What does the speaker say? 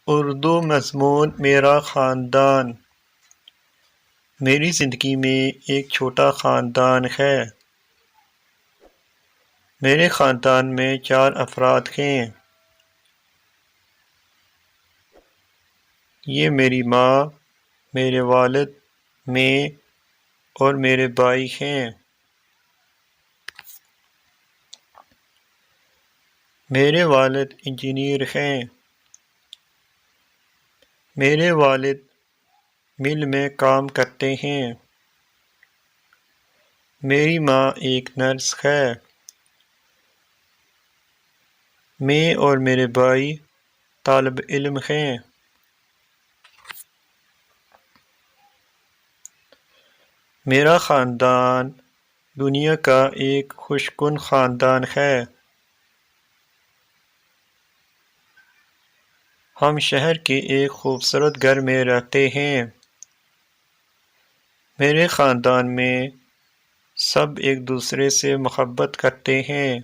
اردو مضمون میرا خاندان۔ میری زندگی میں ایک چھوٹا خاندان ہے۔ میرے خاندان میں 4 افراد ہیں۔ یہ میری ماں، میرے والد، میں اور میرے بھائی ہیں۔ میرے والد انجینئر ہیں۔ میرے والد مل میں کام کرتے ہیں۔ میری ماں ایک نرس ہے۔ میں اور میرے بھائی طالب علم ہیں۔ میرا خاندان دنیا کا ایک خوش کن خاندان ہے۔ ہم شہر کے ایک خوبصورت گھر میں رہتے ہیں۔ میرے خاندان میں سب ایک دوسرے سے محبت کرتے ہیں۔